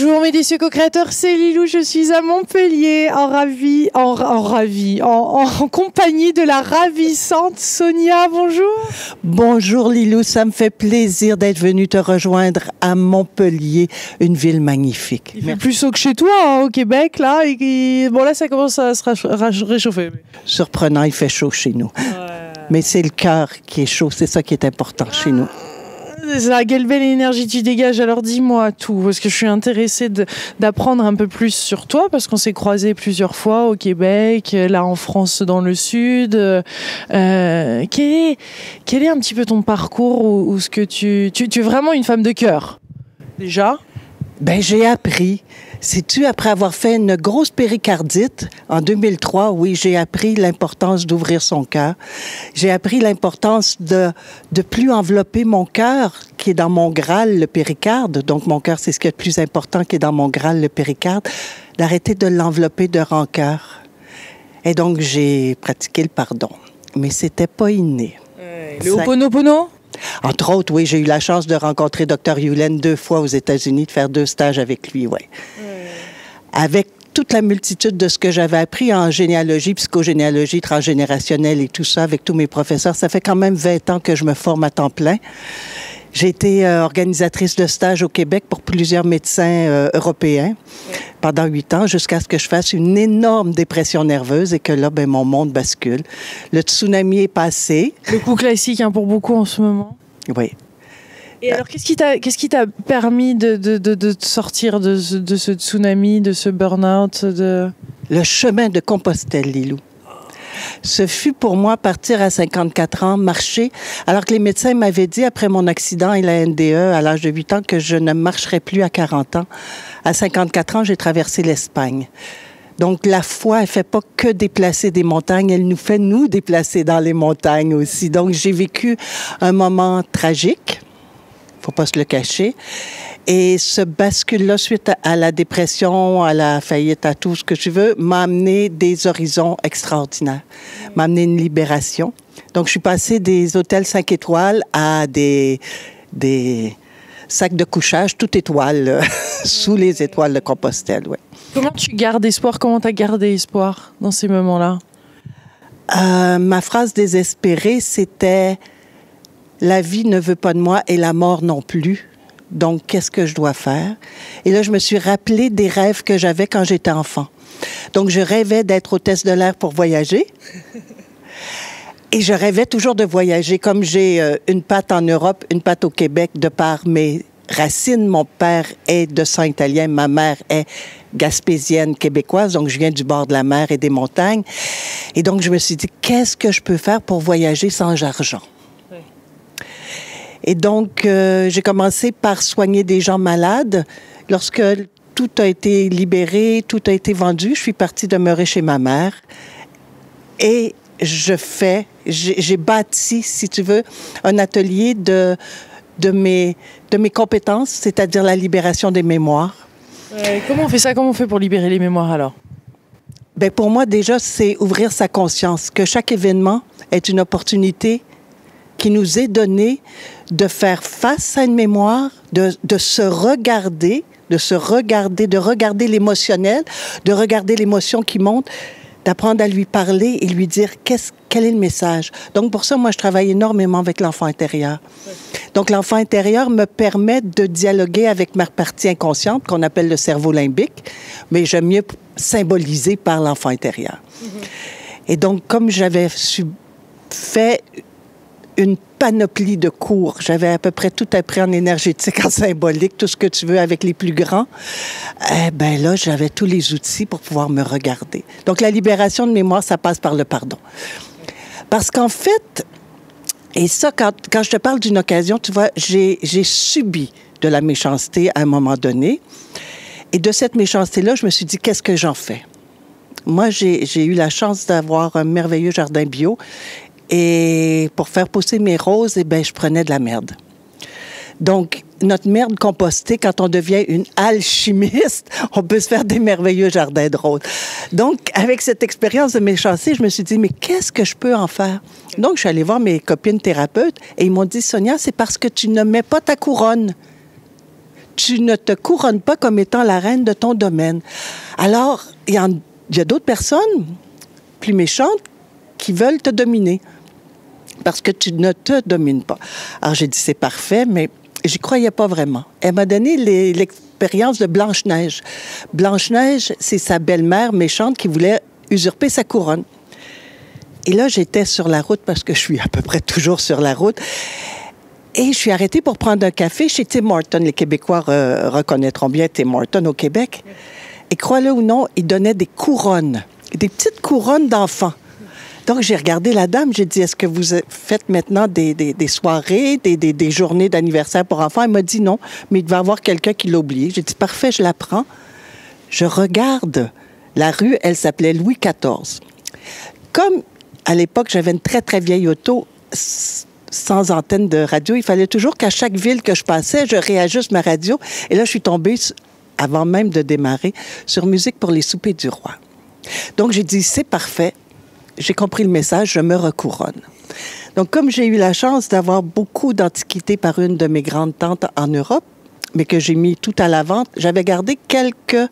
Bonjour mes délicieux co-créateurs, c'est Lilou, je suis à Montpellier en compagnie de la ravissante Sonia. Bonjour. Bonjour Lilou, ça me fait plaisir d'être venue te rejoindre à Montpellier, une ville magnifique. Il fait plus chaud que chez toi, hein, au Québec, là. Bon, là, ça commence à se réchauffer. Surprenant, il fait chaud chez nous. Ouais. Mais c'est le cœur qui est chaud, c'est ça qui est important chez nous. Ça, quelle belle énergie tu dégages. Alors dis-moi tout, parce que je suis intéressée d'apprendre un peu plus sur toi, parce qu'on s'est croisés plusieurs fois au Québec, là en France dans le sud. Quel est un petit peu ton parcours ou ce que tu es vraiment une femme de cœur, déjà? Ben, j'ai appris. Sais-tu, après avoir fait une grosse péricardite en 2003, oui, j'ai appris l'importance d'ouvrir son cœur. J'ai appris l'importance de plus envelopper mon cœur, qui est dans mon Graal, le péricarde. Donc, mon cœur, c'est ce qui est le plus important, qui est dans mon Graal, le péricarde. D'arrêter de l'envelopper de rancœur. Et donc, j'ai pratiqué le pardon. Mais c'était pas inné. Le Ho'oponopono? Entre autres, oui, j'ai eu la chance de rencontrer Dr. Hewlett 2 fois aux États-Unis, de faire 2 stages avec lui, oui. Avec toute la multitude de ce que j'avais appris en généalogie, psychogénéalogie, transgénérationnelle et tout ça, avec tous mes professeurs, ça fait quand même 20 ans que je me forme à temps plein. J'ai été organisatrice de stage au Québec pour plusieurs médecins européens pendant 8 ans, jusqu'à ce que je fasse une énorme dépression nerveuse et que là, ben, mon monde bascule. Le tsunami est passé. Le coup classique, hein, pour beaucoup en ce moment. Oui. Et alors, qu'est-ce qui t'a permis de sortir de ce tsunami, de ce burn-out Le chemin de Compostelle, Lilou. Ce fut pour moi partir à 54 ans, marcher, alors que les médecins m'avaient dit, après mon accident et la NDE, à l'âge de 8 ans, que je ne marcherais plus à 40 ans. À 54 ans, j'ai traversé l'Espagne. Donc, la foi, elle ne fait pas que déplacer des montagnes, elle nous fait nous déplacer dans les montagnes aussi. Donc, j'ai vécu un moment tragique, faut pas se le cacher. Et ce bascule-là, suite à la dépression, à la faillite, à tout ce que tu veux, m'a amené des horizons extraordinaires, m'a amené une libération. Donc, je suis passée des hôtels 5 étoiles à des sacs de couchage tout étoiles, sous les étoiles de Compostelle, oui. Comment tu gardes espoir? Comment tu as gardé espoir dans ces moments-là? Ma phrase désespérée, c'était « La vie ne veut pas de moi et la mort non plus. Donc, qu'est-ce que je dois faire? » Et là, je me suis rappelé des rêves que j'avais quand j'étais enfant. Donc, je rêvais d'être hôtesse de l'air pour voyager. Et je rêvais toujours de voyager. Comme j'ai une patte en Europe, une patte au Québec, de par mes racines. Mon père est de sang italien, ma mère est gaspésienne québécoise, donc je viens du bord de la mer et des montagnes. Et donc, je me suis dit, qu'est-ce que je peux faire pour voyager sans argent? Et donc, j'ai commencé par soigner des gens malades. Lorsque tout a été libéré, tout a été vendu, je suis partie demeurer chez ma mère. Et j'ai bâti, si tu veux, un atelier de mes compétences, c'est-à-dire la libération des mémoires. Comment on fait ça? Comment on fait pour libérer les mémoires, alors? Bien, pour moi, déjà, c'est ouvrir sa conscience, que chaque événement est une opportunité qui nous est donnée de faire face à une mémoire, de se regarder, de regarder l'émotionnel, de regarder l'émotion qui monte, d'apprendre à lui parler et lui dire quel est le message. Donc, pour ça, moi, je travaille énormément avec l'enfant intérieur. Donc, l'enfant intérieur me permet de dialoguer avec ma partie inconsciente, qu'on appelle le cerveau limbique, mais j'aime mieux symboliser par l'enfant intérieur. Et donc, comme j'avais fait une panoplie de cours. J'avais à peu près tout appris en énergétique, en symbolique, tout ce que tu veux avec les plus grands. Ben là, j'avais tous les outils pour pouvoir me regarder. Donc, la libération de mémoire, ça passe par le pardon. Parce qu'en fait, et ça, quand je te parle d'une occasion, tu vois, j'ai subi de la méchanceté à un moment donné. Et de cette méchanceté-là, je me suis dit, qu'est-ce que j'en fais? Moi, j'ai eu la chance d'avoir un merveilleux jardin bio. Et pour faire pousser mes roses, eh bien, je prenais de la merde. Donc, notre merde compostée, quand on devient une alchimiste, on peut se faire des merveilleux jardins de roses. Donc, avec cette expérience de méchanceté, je me suis dit, mais qu'est-ce que je peux en faire? Donc, je suis allée voir mes copines thérapeutes et ils m'ont dit, Sonia, c'est parce que tu ne mets pas ta couronne. tu ne te couronnes pas comme étant la reine de ton domaine. Alors, il y a d'autres personnes plus méchantes qui veulent te dominer parce que tu ne te domines pas. Alors, j'ai dit, c'est parfait, mais j'y croyais pas vraiment. Elle m'a donné l'expérience de Blanche-Neige. Blanche-Neige, c'est sa belle-mère méchante qui voulait usurper sa couronne. Et là, j'étais sur la route parce que je suis à peu près toujours sur la route. Et je suis arrêtée pour prendre un café chez Tim Hortons. Les Québécois reconnaîtront bien Tim Hortons au Québec. Et crois-le ou non, ils donnaient des couronnes, des petites couronnes d'enfants. Donc, j'ai regardé la dame, j'ai dit, est-ce que vous faites maintenant des soirées, des journées d'anniversaire pour enfants? Elle m'a dit non, mais il devait y avoir quelqu'un qui l'a oublié. J'ai dit, parfait, je la prends. Je regarde la rue, elle s'appelait Louis XIV. Comme à l'époque, j'avais une très, très vieille auto sans antenne de radio, il fallait toujours qu'à chaque ville que je passais, je réajuste ma radio. Et là, je suis tombée, avant même de démarrer, sur Musique pour les soupers du roi. Donc, j'ai dit, c'est parfait. J'ai compris le message, je me recouronne. Donc, comme j'ai eu la chance d'avoir beaucoup d'antiquités par une de mes grandes tantes en Europe, mais que j'ai mis tout à la vente, j'avais gardé quelques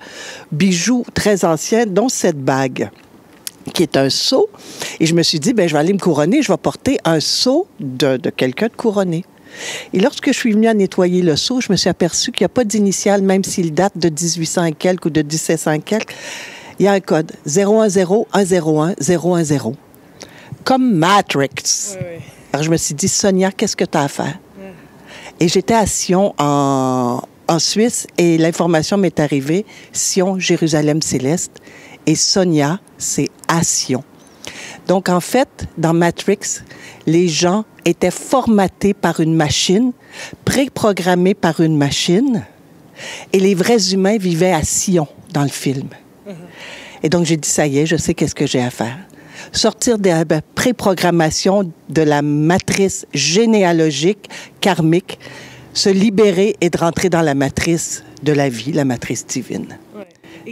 bijoux très anciens, dont cette bague, qui est un sceau. Et je me suis dit, je vais aller me couronner, je vais porter un sceau de quelqu'un de couronné. Et lorsque je suis venue à nettoyer le sceau, je me suis aperçue qu'il n'y a pas d'initiale, même s'il date de 1800 et quelques ou de 1700 et quelques. Il y a un code, 010-101-010. Comme Matrix. Oui. Alors, je me suis dit, Sonia, qu'est-ce que tu as à faire? Oui. Et j'étais à Sion, en Suisse, et l'information m'est arrivée, Sion, Jérusalem céleste, et Sonia, c'est à Sion. Donc, en fait, dans Matrix, les gens étaient formatés par une machine, préprogrammés par une machine, et les vrais humains vivaient à Sion, dans le film. Et donc, j'ai dit, ça y est, je sais qu'est-ce que j'ai à faire. Sortir de la préprogrammation de la matrice généalogique, karmique, se libérer et de rentrer dans la matrice de la vie, la matrice divine. Ouais. Et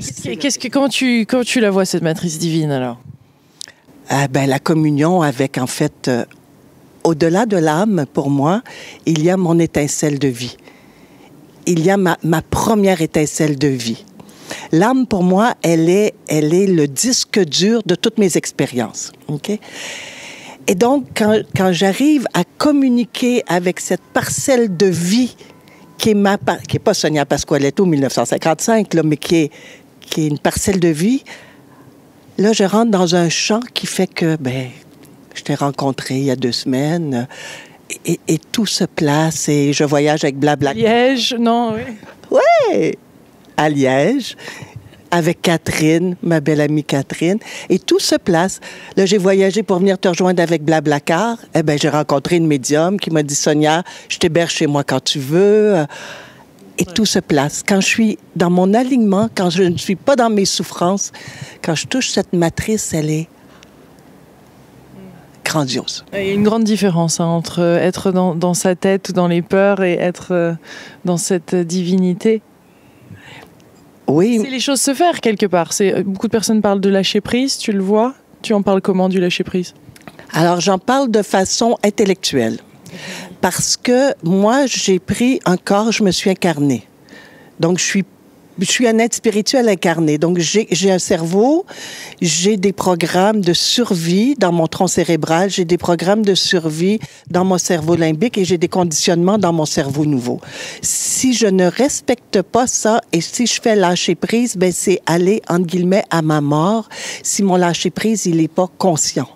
comment tu la vois, cette matrice divine, alors? La communion avec, en fait, au-delà de l'âme, pour moi, il y a mon étincelle de vie. Il y a ma première étincelle de vie. L'âme, pour moi, elle est le disque dur de toutes mes expériences. Okay? Et donc, quand j'arrive à communiquer avec cette parcelle de vie qui est pas Sonia Pasqualetto 1955, là, mais qui est une parcelle de vie, là, je rentre dans un champ qui fait que, je t'ai rencontré il y a 2 semaines et tout se place et je voyage avec Blablacar. Liège, non, oui. Oui! À Liège, avec Catherine, ma belle amie Catherine, et tout se place. Là, j'ai voyagé pour venir te rejoindre avec Blablacar. J'ai rencontré une médium qui m'a dit, Sonia, je t'héberge chez moi quand tu veux. Et tout se place. Quand je suis dans mon alignement, quand je ne suis pas dans mes souffrances, quand je touche cette matrice, elle est grandiose. Il y a une grande différence entre être dans sa tête ou dans les peurs et être dans cette divinité. Oui. C'est les choses se faire quelque part. Beaucoup de personnes parlent de lâcher prise, tu le vois? Tu en parles comment du lâcher prise? Alors, j'en parle de façon intellectuelle. Parce que moi, j'ai pris un corps, je me suis incarnée. Donc, je suis un être spirituel incarné. Donc, j'ai un cerveau, j'ai des programmes de survie dans mon tronc cérébral, j'ai des programmes de survie dans mon cerveau limbique et j'ai des conditionnements dans mon cerveau nouveau. Si je ne respecte pas ça et si je fais lâcher prise, c'est aller, entre guillemets, à ma mort si mon lâcher prise, il n'est pas conscient.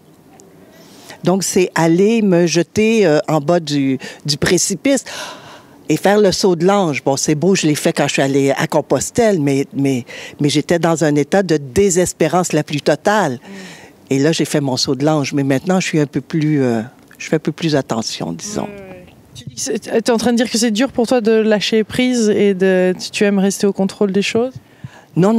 Donc, c'est aller me jeter en bas du précipice. Et faire le saut de l'ange, bon, c'est beau, je l'ai fait quand je suis allée à Compostelle, mais j'étais dans un état de désespérance la plus totale. Et là, j'ai fait mon saut de l'ange, mais maintenant, je fais un peu plus attention, disons. Tu es en train de dire que c'est dur pour toi de lâcher prise et tu aimes rester au contrôle des choses? Non.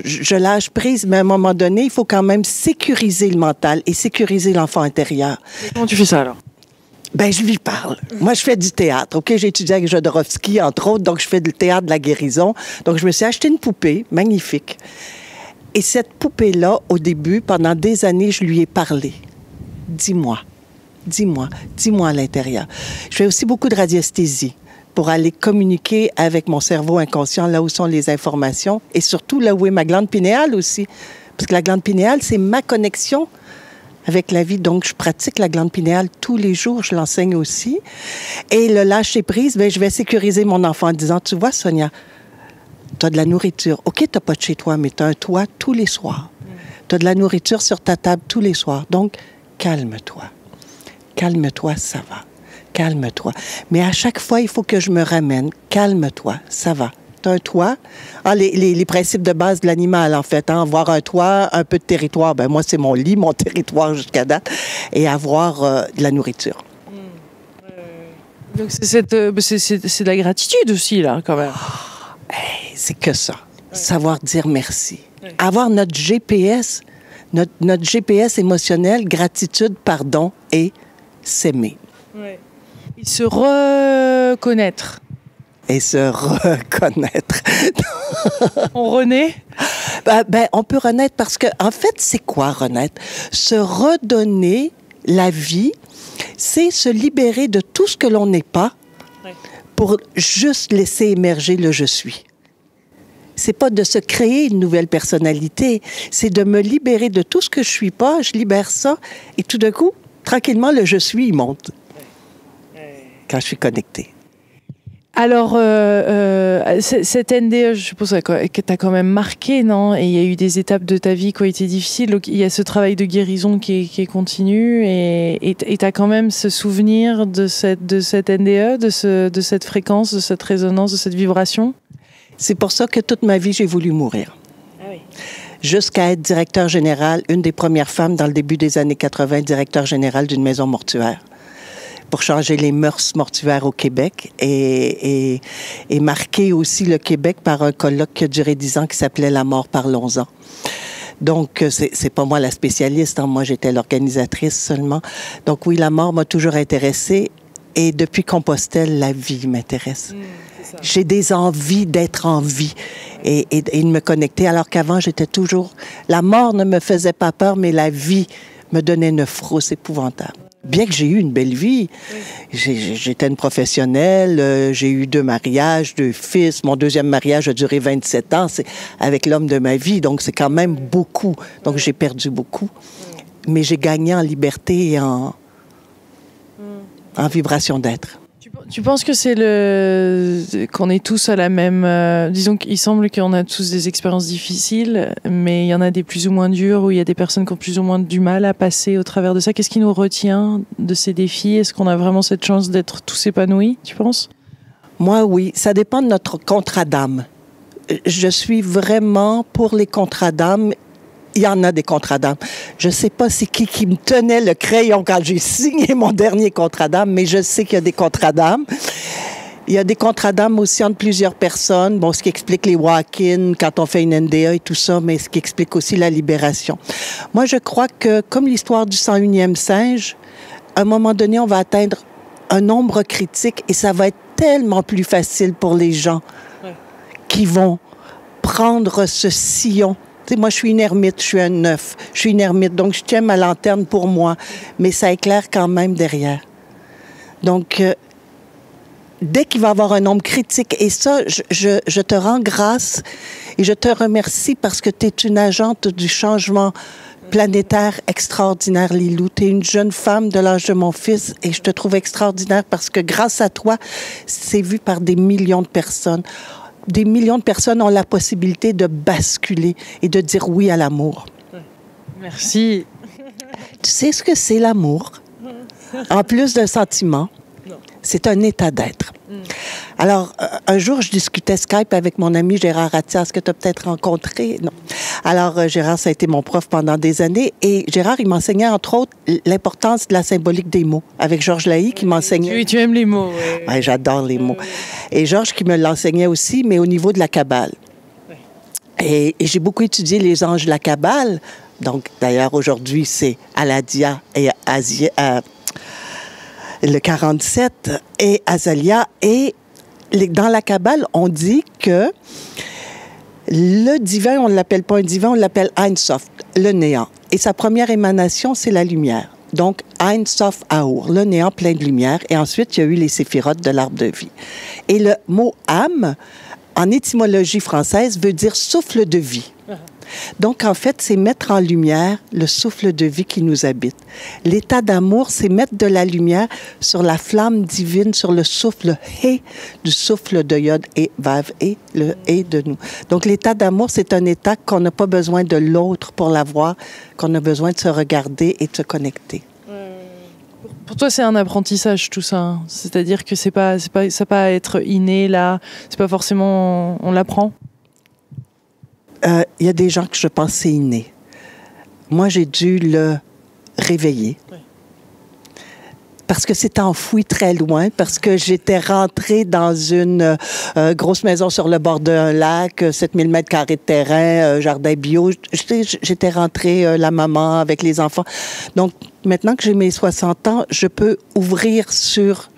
Je lâche prise, mais à un moment donné, il faut quand même sécuriser le mental et sécuriser l'enfant intérieur. Et comment tu fais ça, alors? Je lui parle. Moi, je fais du théâtre. OK, j'ai étudié avec Jodorowsky, entre autres, donc je fais du théâtre de la guérison. Donc, je me suis acheté une poupée magnifique. Et cette poupée-là, au début, pendant des années, je lui ai parlé. Dis-moi à l'intérieur. Je fais aussi beaucoup de radiesthésie. pour aller communiquer avec mon cerveau inconscient, là où sont les informations, et surtout là où est ma glande pinéale aussi. Parce que la glande pinéale, c'est ma connexion avec la vie. Donc, je pratique la glande pinéale tous les jours, je l'enseigne aussi. Et le lâcher-prise, bien, je vais sécuriser mon enfant en disant, tu vois, Sonia, tu as de la nourriture. OK, tu n'as pas de chez toi, mais tu as un toit tous les soirs. Tu as de la nourriture sur ta table tous les soirs. Donc, calme-toi. Calme-toi, ça va. Calme-toi. Mais à chaque fois, il faut que je me ramène. Calme-toi, ça va. Tu as un toit. Ah, les principes de base de l'animal, en fait. Hein? Avoir un toit, un peu de territoire. Ben moi, c'est mon lit, mon territoire jusqu'à date. Et avoir de la nourriture. Donc, c'est de la gratitude aussi, là, quand même. Hey, c'est que ça. Savoir dire merci. Avoir notre GPS, notre GPS émotionnel, gratitude, pardon et s'aimer. Et se reconnaître. Et se reconnaître. On renaît? On peut renaître parce que, en fait, c'est quoi renaître? Se redonner la vie, c'est se libérer de tout ce que l'on n'est pas pour juste laisser émerger le je suis. C'est pas de se créer une nouvelle personnalité, c'est de me libérer de tout ce que je suis pas, je libère ça, et tout d'un coup, tranquillement, le je suis, il monte. Quand je suis connectée. Alors, cette NDE, je suppose que tu as quand même marqué, non? Et il y a eu des étapes de ta vie qui ont été difficiles. Donc, il y a ce travail de guérison qui est continu. Et tu as quand même ce souvenir de cette NDE, de cette fréquence, de cette résonance, de cette vibration? C'est pour ça que toute ma vie, j'ai voulu mourir. Ah oui. Jusqu'à être directeur général, une des premières femmes dans le début des années 80, directeur général d'une maison mortuaire, pour changer les mœurs mortuaires au Québec et marquer aussi le Québec par un colloque qui a duré 10 ans qui s'appelait « La mort, parlons-en ». Donc, c'est pas moi la spécialiste, hein. Moi, j'étais l'organisatrice seulement. Donc oui, la mort m'a toujours intéressée et depuis Compostelle, la vie m'intéresse. J'ai des envies d'être en vie et de me connecter, alors qu'avant, j'étais toujours... La mort ne me faisait pas peur, mais la vie me donnait une frousse épouvantable. Bien que j'ai eu une belle vie, j'étais une professionnelle, j'ai eu 2 mariages, 2 fils. Mon deuxième mariage a duré 27 ans, c'est avec l'homme de ma vie, donc c'est quand même beaucoup. Donc j'ai perdu beaucoup, mais j'ai gagné en liberté et en vibration d'être. Tu penses que c'est qu'on est tous à la même... disons qu'il semble qu'on a tous des expériences difficiles, mais il y en a des plus ou moins dures, où il y a des personnes qui ont plus ou moins du mal à passer au travers de ça. Qu'est-ce qui nous retient de ces défis? Est-ce qu'on a vraiment cette chance d'être tous épanouis, tu penses? Moi, oui. Ça dépend de notre contrat d'âme. Je suis vraiment pour les contrats d'âme. Il y en a des contrats d'âme. Je ne sais pas c'est qui me tenait le crayon quand j'ai signé mon dernier contrat d'âme, mais je sais qu'il y a des contrats d'âme. Il y a des contrats d'âme aussi entre plusieurs personnes, bon, ce qui explique les walk-in quand on fait une NDA et tout ça, mais ce qui explique aussi la libération. Moi, je crois que, comme l'histoire du 101e singe, à un moment donné, on va atteindre un nombre critique et ça va être tellement plus facile pour les gens qui vont prendre ce sillon. Tu sais, moi, je suis une ermite, je suis un neuf. Je suis une ermite, donc je tiens ma lanterne pour moi, mais ça éclaire quand même derrière. Donc, dès qu'il va y avoir un nombre critique, et ça, je te rends grâce et je te remercie parce que tu es une agente du changement planétaire extraordinaire, Lilou. Tu es une jeune femme de l'âge de mon fils et je te trouve extraordinaire parce que grâce à toi, c'est vu par des millions de personnes. Des millions de personnes ont la possibilité de basculer et de dire oui à l'amour. Merci. Tu sais ce que c'est l'amour? En plus d'un sentiment, c'est un état d'être. Alors, un jour, je discutais Skype avec mon ami Gérard Attias, que tu as peut-être rencontré. Non. Alors, Gérard, ça a été mon prof pendant des années. Et Gérard, il m'enseignait, entre autres, l'importance de la symbolique des mots. Avec Georges Lahy, qui m'enseignait... Oui, tu aimes les mots. Oui, j'adore les mots. Et Georges qui me l'enseignait aussi, mais au niveau de la Kabbale. Et j'ai beaucoup étudié les anges de la Kabbale. Donc, d'ailleurs, aujourd'hui, c'est Aladia et Azia... le 47 et Azalia. Et dans la Kabbale, on dit que le divin, on ne l'appelle pas un divin, on l'appelle Ein Sof, le néant. Et sa première émanation, c'est la lumière. Donc, Ein Sof Aur, le néant plein de lumière. Et ensuite, il y a eu les séphirotes de l'arbre de vie. Et le mot âme, en étymologie française, veut dire souffle de vie. Donc, en fait, c'est mettre en lumière le souffle de vie qui nous habite. L'état d'amour, c'est mettre de la lumière sur la flamme divine, sur le souffle He du souffle de Yod et Vav et le He de nous. Donc, l'état d'amour, c'est un état qu'on n'a pas besoin de l'autre pour l'avoir, qu'on a besoin de se regarder et de se connecter. Pour toi, c'est un apprentissage, tout ça. Hein. C'est-à-dire que ça va pas être inné, là. C'est pas forcément... On l'apprend. Il y a des gens que je pense c'est inné. Moi, j'ai dû le réveiller. Oui. Parce que c'est enfoui très loin, parce que j'étais rentrée dans une grosse maison sur le bord d'un lac, 7000 mètres carrés de terrain, jardin bio. J'étais rentrée, la maman avec les enfants. Donc, maintenant que j'ai mes 60 ans, je peux ouvrir sur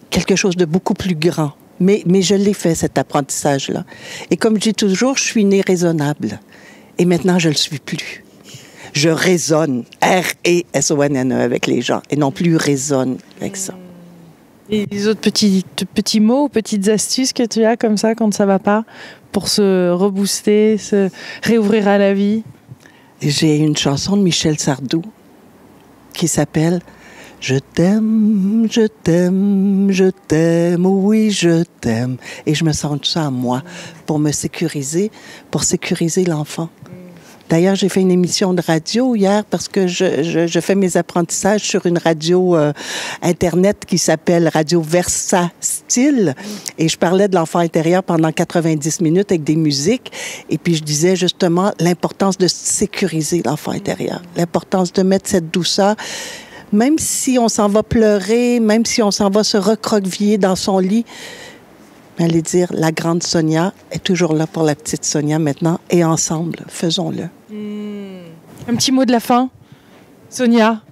quelque chose de beaucoup plus grand. Mais je l'ai fait, cet apprentissage-là. Et comme je dis toujours, je suis née raisonnable. Et maintenant, je ne le suis plus. Je raisonne, R-E-S-O-N-N-E, avec les gens, et non plus raisonne avec ça. Et les autres petits mots, petites astuces que tu as comme ça, quand ça ne va pas, pour se rebooster, se réouvrir à la vie? J'ai une chanson de Michel Sardou qui s'appelle « Je t'aime, je t'aime, je t'aime, oui, je t'aime ». Et je me sens tout ça à moi pour me sécuriser, pour sécuriser l'enfant. D'ailleurs, j'ai fait une émission de radio hier parce que je fais mes apprentissages sur une radio Internet qui s'appelle Radio Versatile. Et je parlais de l'enfant intérieur pendant 90 minutes avec des musiques. Et puis, je disais justement l'importance de sécuriser l'enfant intérieur, l'importance de mettre cette douceur. Même si on s'en va pleurer, même si on s'en va se recroqueviller dans son lit, allez dire, la grande Sonia est toujours là pour la petite Sonia maintenant. Et ensemble, faisons-le. Un petit mot de la fin, Sonia.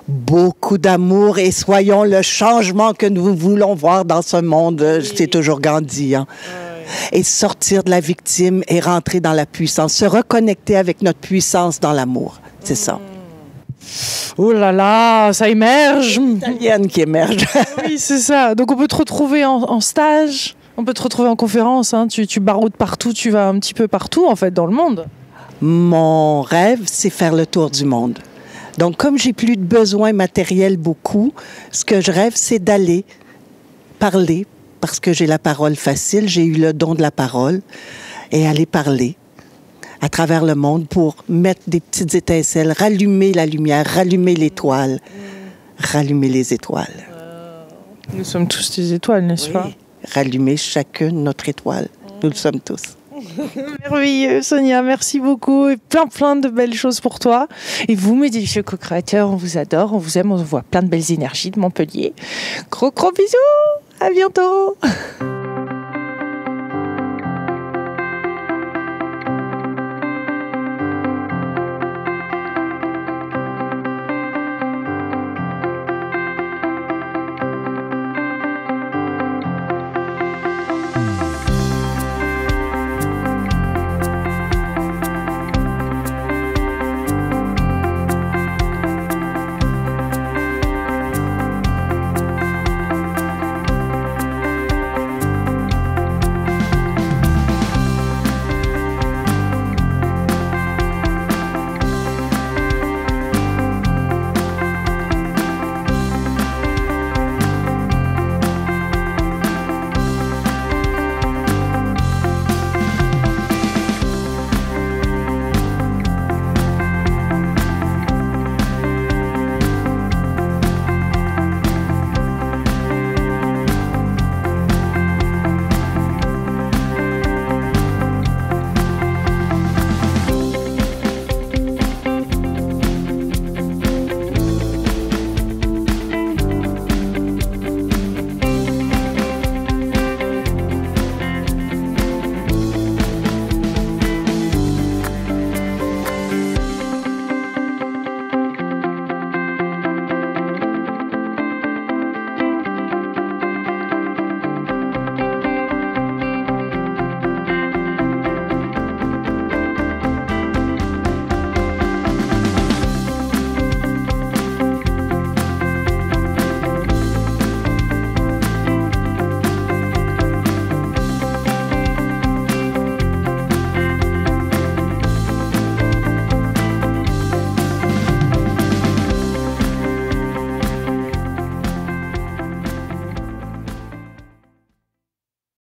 Beaucoup d'amour et soyons le changement que nous voulons voir dans ce monde. Oui. C'est toujours Gandhi. Hein? Oui. Et sortir de la victime et rentrer dans la puissance. Se reconnecter avec notre puissance dans l'amour. C'est ça. Oh là là, ça émerge. Italienne qui émerge. Oui, c'est ça. Donc on peut te retrouver en stage, on peut te retrouver en conférence. Hein. Tu baroudes partout, tu vas un petit peu partout en fait dans le monde. Mon rêve, c'est faire le tour du monde. Donc comme j'ai plus de besoins matériels beaucoup, ce que je rêve, c'est d'aller parler, parce que j'ai la parole facile, j'ai eu le don de la parole, et aller parler à travers le monde pour mettre des petites étincelles, rallumer la lumière, rallumer l'étoile, rallumer les étoiles. Nous sommes tous des étoiles, n'est-ce pas? Rallumer chacune notre étoile. Nous le sommes tous. Merveilleux, Sonia, merci beaucoup. Et plein de belles choses pour toi. Et vous, mes délicieux co-créateurs, on vous adore, on vous aime, on voit plein de belles énergies de Montpellier. Gros bisous, à bientôt.